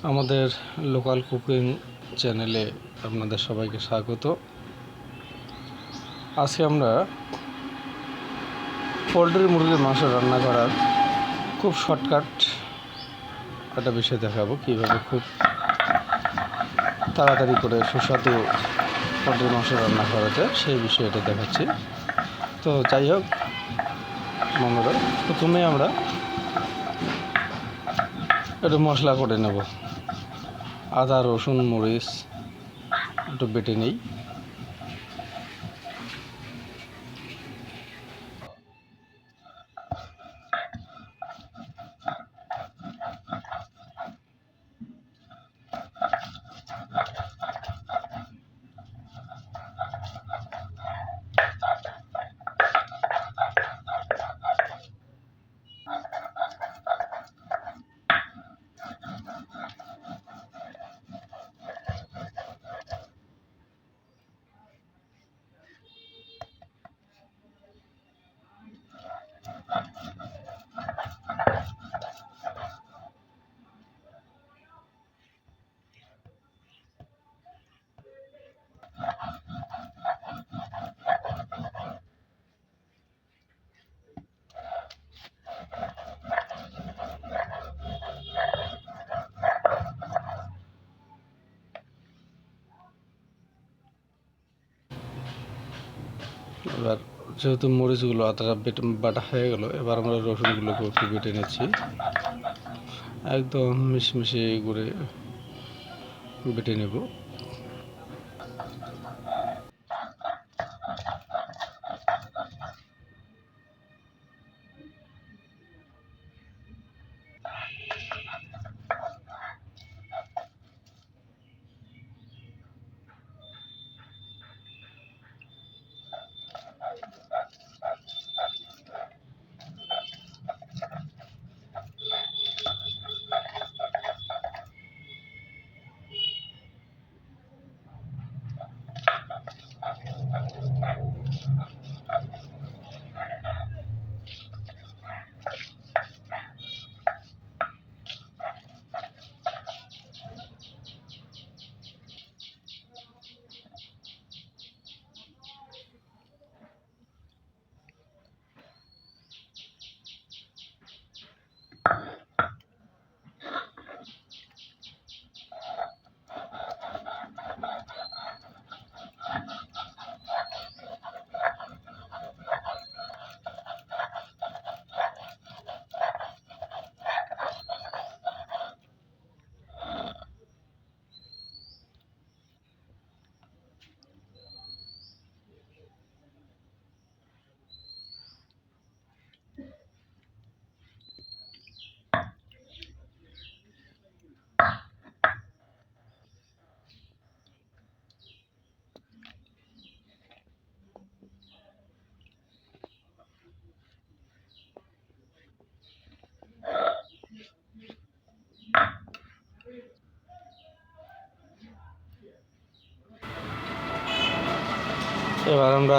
আমাদের local cooking চ্যানেলে আপনাদের সবাইকে স্বাগত। আজকে আমরা পোলট্রি মুরগির মাংস রান্না করার খুব শর্টকাট একটা বিষয় দেখাবো, কীভাবে খুব তাড়াতাড়ি করে সুস্বাদু পোলট্রি মাংস রান্না করা যায় সেই বিষয়টা দেখাচ্ছি। তো যাই হোক বন্ধুরা, প্রথমে আমরা একটু মশলা করে নেব। আদা, রসুন, মরিচ একটু বেটে নিই। এবার যেহেতু মরিচগুলো আদাটা বাটা হয়ে গেল, এবার আমরা রসুনগুলোকে একটু বেটে নিচ্ছি। একদম মিশমিশে করে বেটে নেব। এবার আমরা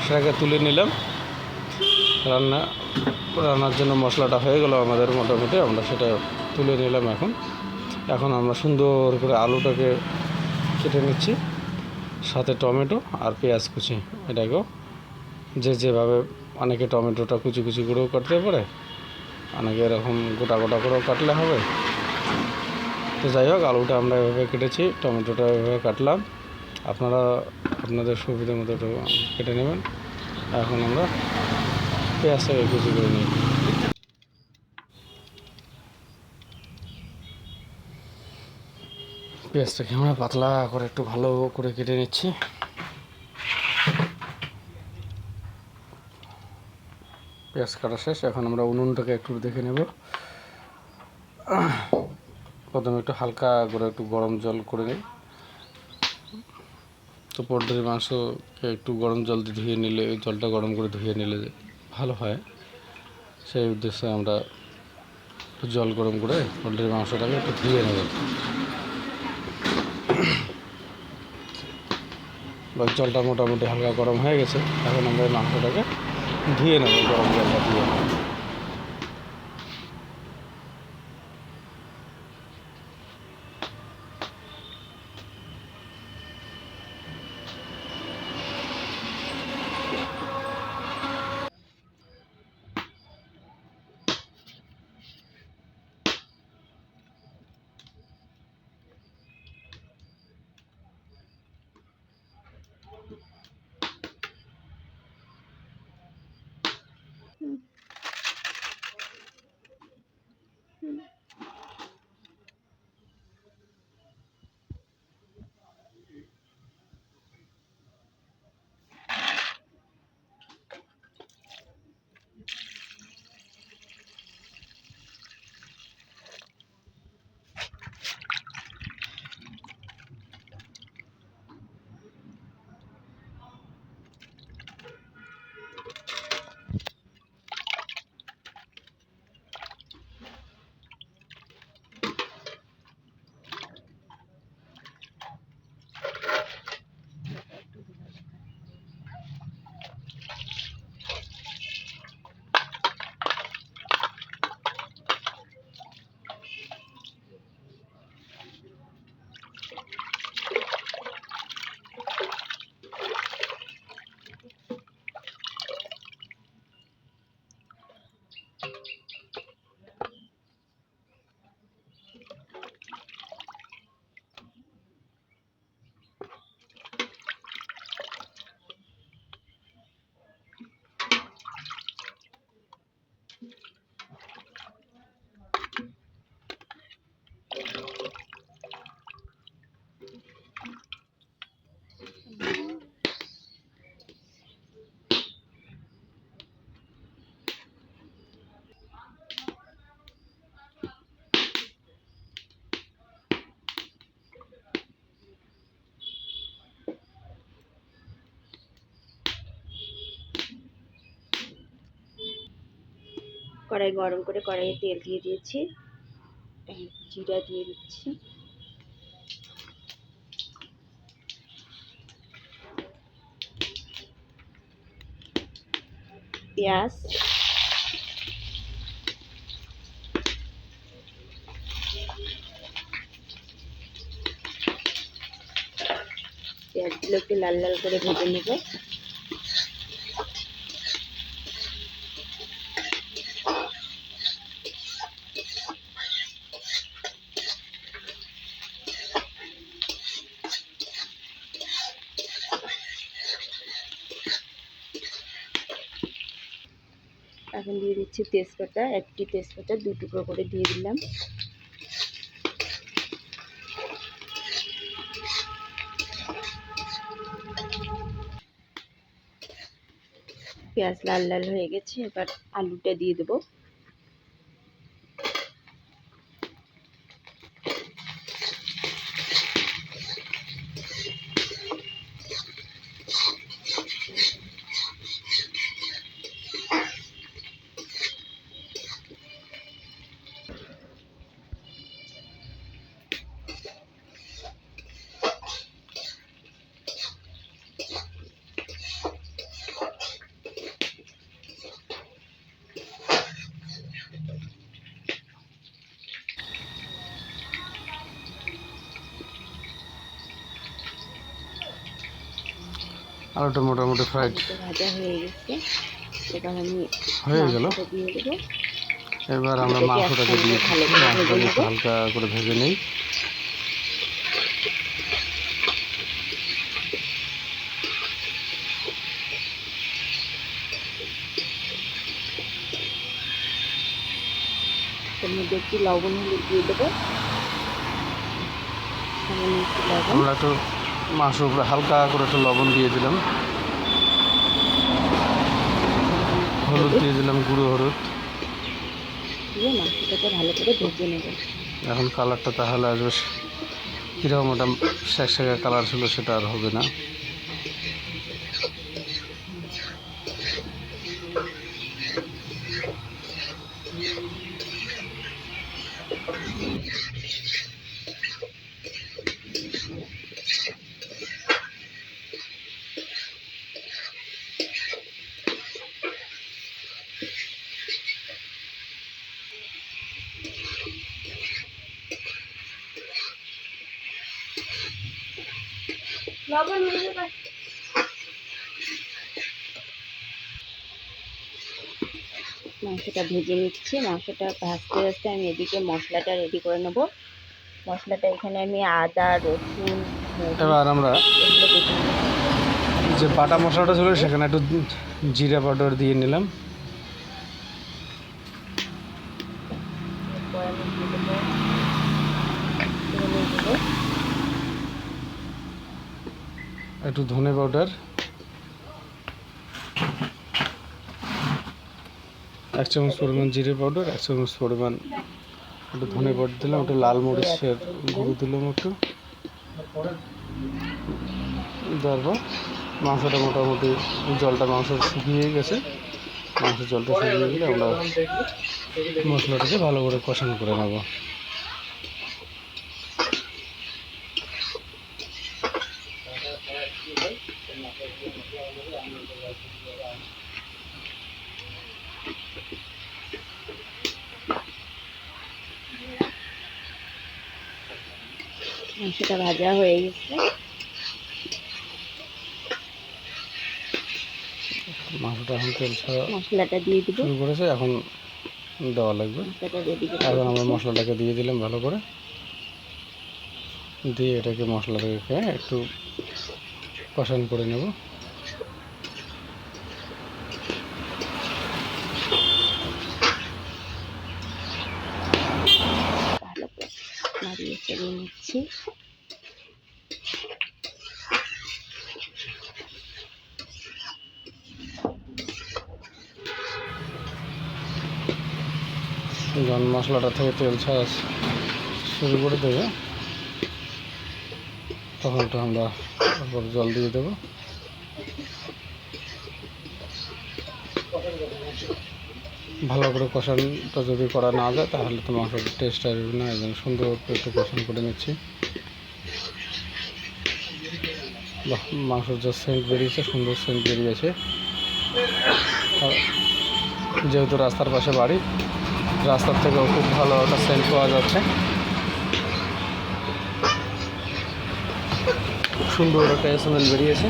সেটাকে তুলে নিলাম। রান্নার জন্য মশলাটা হয়ে গেল আমাদের মোটামুটি, আমরা সেটা তুলে নিলাম। এখন আমরা সুন্দর করে আলুটাকে কেটে নিচ্ছি, সাথে টমেটো আর পেঁয়াজ কুচি। এটাকেও যেভাবে, অনেকে টমেটোটা কুচি কুচি করেও কাটতে পারে, অনেকে এরকম গোটা গোটা করেও কাটলে হবে। তো যাই হোক, আলুটা আমরা এভাবে কেটেছি, টমেটোটা এভাবে কাটলাম। আপনারা আপনাদের সুবিধা মতো কেটে নেবেন। এখন আমরা পেঁয়াজটাকে কুচি করে নিই। পেঁয়াজটাকে আমরা পাতলা করে একটু ভালো করে কেটে নিচ্ছি। পেঁয়াজ কাটা শেষ। এখন আমরা উনুনটাকে একটু দেখে নেব। প্রথমে একটু হালকা করে একটু গরম জল করে নিই। তো পোলট্রির মাংসকে একটু গরম জল দিয়ে ধুয়ে নিলে, ওই জলটা গরম করে ধুয়ে নিলে ভালো হয়। সেই উদ্দেশ্যে আমরা একটু জল গরম করে পোলট্রির মাংসটাকে একটু ধুয়ে নেব। জলটা মোটামুটি হালকা গরম হয়ে গেছে। এখন আমরা মাংসটাকে ধুয়ে নেব গরম জলটা দিয়ে। কড়াই গরম করে কড়াইয়ে তেল দিয়ে দিয়েছি, জিরা দিয়ে দিচ্ছি, পেঁয়াজ, পেঁয়াজগুলো একটু লাল লাল করে ভেজে নেব। এখন দিয়ে দিচ্ছি তেজপাতা, একটি তেজপাতা 2 টুকরো করে দিয়ে দিলাম। পেঁয়াজ লাল লাল হয়ে গেছে, এবার আলুটা দিয়ে দেবো। আলুটা মোটামুটি ফ্রাইড ভাজা হয়ে গেছে, এবার আমি হয়ে গেল। দিয়ে দেবো। এবার আমরা মাংসটাকে দিয়ে মাংসটাকে একটু হালকা করে ভেজে নিই। এর মধ্যে একটু লবণ হলুদ দিয়ে দেবো। আমরা একটু মাংসের উপরে হালকা করে একটু লবণ দিয়ে দিলাম, হলুদ দিয়ে দিলাম, গুঁড়ো হলুদ দিয়ে মাংসটাকে ভালো করে ভেজে নেব। এখন কালারটা তাহলে আসবে, কীরকম ওটা শাকশাকা কালার ছিল সেটা আর হবে না। মাংসটা ভেজে নিচ্ছি। মাংসটা ভাজতে ভাজতে আমি এদিকে মশলাটা রেডি করে নেব। মশলাটা এখানে আমি আদা, রসুন, এবার আমরা যে বাটা মশলাটা ছিল সেখানে একটু জিরা পাউডার দিয়ে নিলাম। একটু ধনে পাউডার, 1 চামচ পরিমাণ জিরে পাউডার, 1 চামচ পরিমাণ একটু ধনে পাউডার দিলাম, একটু লাল মরিচের গুঁড়ো দিলাম একটু। তারপর মাংসটা মোটামুটি জলটা মাংস শুকিয়ে গেছে, মাংসের জলটা শুকিয়ে গেলে আমরা মশলাটাকে ভালো করে কষানো করে নেব। মাংসটা ভাজা হয়ে গেছে, মাংসটা এখন তেল ছাড়া মশলাটা দিয়ে দিব। শুরু করেছে, এখন দেওয়া লাগবে। এখন আমরা মশলাটাকে দিয়ে দিলাম ভালো করে, দিয়ে এটাকে মশলাটাকে একটু কষান করে নেব। ভালো করে নাড়িয়ে চাড়িয়ে নিচ্ছি। যখন মশলাটা থেকে তেল ছাড়া শুরু করে দেবে তখন তো আমরা জল দিয়ে দেবো। ভালো করে কষানটা যদি করা না যায় তাহলে তো মাংসের টেস্ট আসবে না। একদম সুন্দর করে একটু কষান করে নিচ্ছি। বাহ, মাংসের যা সেন্ট বেরিয়েছে, সুন্দর সেন্ট বেরিয়েছে। আর যেহেতু রাস্তার পাশে বাড়ি, রাস্তার থেকেও খুব ভালো একটা সেন্ট পাওয়া যাচ্ছে। খুব সুন্দর একটা স্মেল বেরিয়েছে।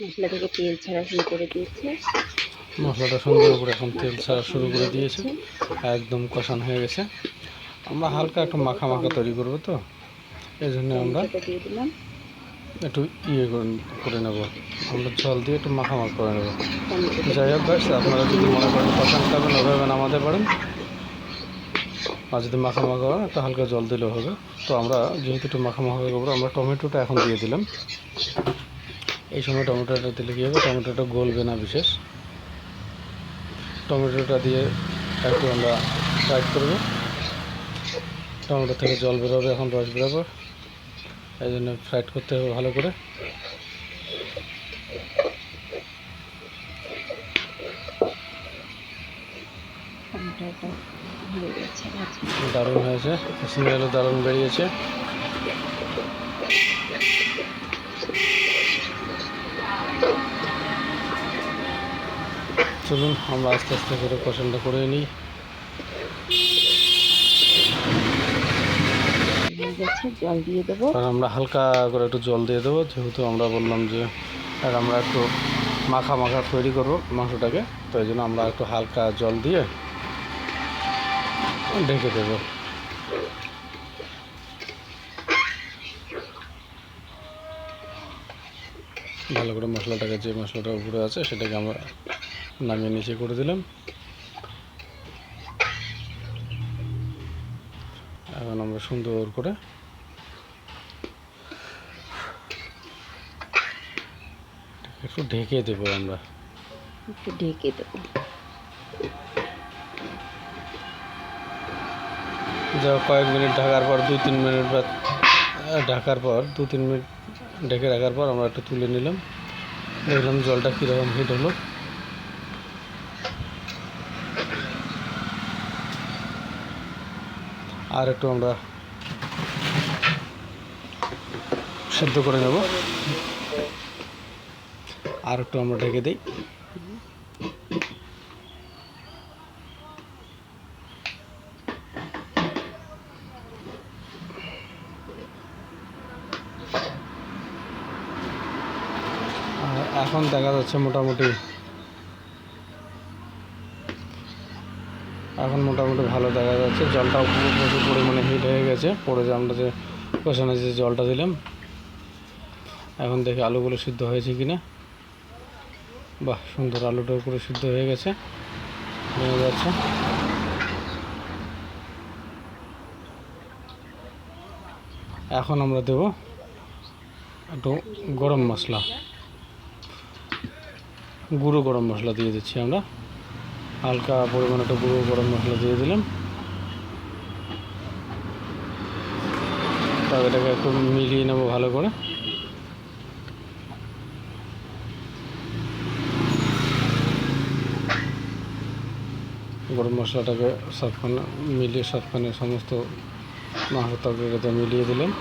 মশলা থেকে তেল ছাড়া শুরু করে দিয়েছে। মশলাটা সুন্দর করে এখন তেল ছাড়া শুরু করে দিয়েছে, একদম কষানো হয়ে গেছে। আমরা হালকা একটু মাখা মাখা তৈরি করবো, তো এই জন্য আমরা টমেটোটা দিয়ে দিলাম। একটু করে নেব, আমরা জল দিয়ে একটু মাখা মাখা করে নেব। টমেটোটা যাই হোক গাইস, আপনারা যদি মনে করেন কষান খাবেন ওভাবে নামাতে পারেন, আর যদি মাখা মাখা হয় একটু হালকা জল দিলেও হবে। তো আমরা যেহেতু একটু মাখা মাখা করবো, আমরা টমেটোটা এখন দিয়ে দিলাম। এই সময় টমেটোটা দিলে কী হবে, টমেটোটা গলবে না বিশেষ। টমেটোটা দিয়ে একটু আমরা ফ্রাই করবো। টমেটো থেকে জল বেরোবে, এখন রস বেরোবে, এই জন্য ফ্রাই করতে হবে ভালো করে। টমেটোটা হয়ে গেছে, দারুণ হয়েছে, স্মেলও দারুণ বেরিয়েছে। চলুন আমরা আস্তে আস্তে করে কষানটা করে নিই। জল দিয়ে দেবো। আর আমরা হালকা করে একটু জল দিয়ে দেবো, যেহেতু আমরা বললাম যে আর আমরা একটু মাখা মাখা তৈরি করবো মাংসটাকে, তো এই জন্য আমরা একটু হালকা জল দিয়ে ঢেকে দেবো। ভালো করে মশলাটাকে, যে মশলাটা উপরে আছে সেটাকে আমরা নামিয়ে নিচে করে দিলাম। এখন আমরা সুন্দর করে একটু ঢেকে দেবো, আমরা একটু ঢেকে দেবো। যা কয়েক মিনিট ঢাকার পর 2-3 মিনিট বা ঢাকার পর 2-3 মিনিট ঢেকে রাখার পর আমরা একটু তুলে নিলাম, দেখলাম জলটা কীরকম হিট হলো। আর একটু আমরা সিদ্ধ করে নেব, আর একটু আমরা ঢেকে দিই। এখন দেখা যাচ্ছে মোটামুটি ভালো দেখা যাচ্ছে, জলটাও প্রচুর পরিমাণে হিট হয়ে গেছে। পরে যে আমরা যে কষানো যে জলটা দিলাম, এখন দেখি আলুগুলো সিদ্ধ হয়েছে কিনা। বাহ, সুন্দর আলুটাও পুরো সিদ্ধ হয়ে গেছে, বোঝা যাচ্ছে। এখন আমরা দেব একটু গরম মশলা, গুঁড়ো গরম মশলা দিয়ে দিচ্ছি আমরা। হালকা পরিমাণে একটা গুঁড়ো গরম মশলা দিয়ে দিলাম। তবে এটাকে একটু মিলিয়ে নেবো ভালো করে। গরম মশলাটাকে সবখানে মিলিয়ে, সবখানে সমস্ত মাংস তরকারিতে মিলিয়ে দিলাম।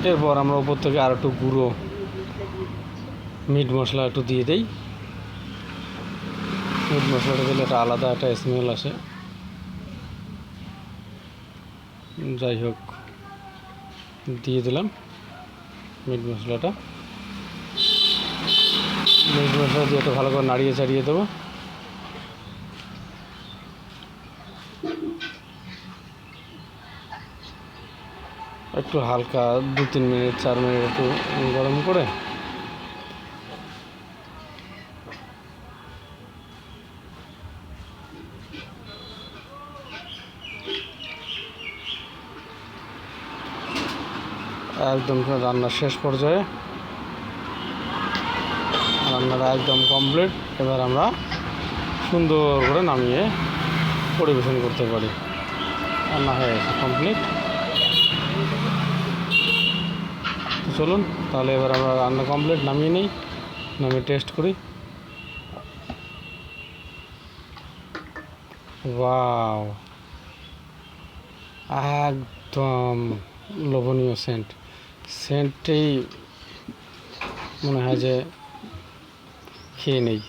এরপর আমরা উপর থেকে আর একটু গুঁড়ো মিট মশলা একটু দিয়ে দিই। মিট মশলাটা দিলে একটা আলাদা একটা স্মেল আসে। যাই হোক, দিয়ে দিলাম মিট মশলাটা। মিট মশলা দিয়ে একটু ভালো করে নাড়িয়ে চাড়িয়ে দেবো। একটু হালকা 2-3 মিনিট 4 মিনিট একটু গরম করে একদম রান্নার শেষ পর্যায়ে রান্নাটা একদম কমপ্লিট। এবার আমরা সুন্দর করে নামিয়ে পরিবেশন করতে পারি। রান্না হয়ে গেছে কমপ্লিট। তো চলুন তাহলে এবার আমরা রান্না কমপ্লিট, নামিয়ে নিই, নামিয়ে টেস্ট করি। ওয়াও, একদম লোভনীয় সেন্টটাই মনে হয় যে খেয়ে নেই।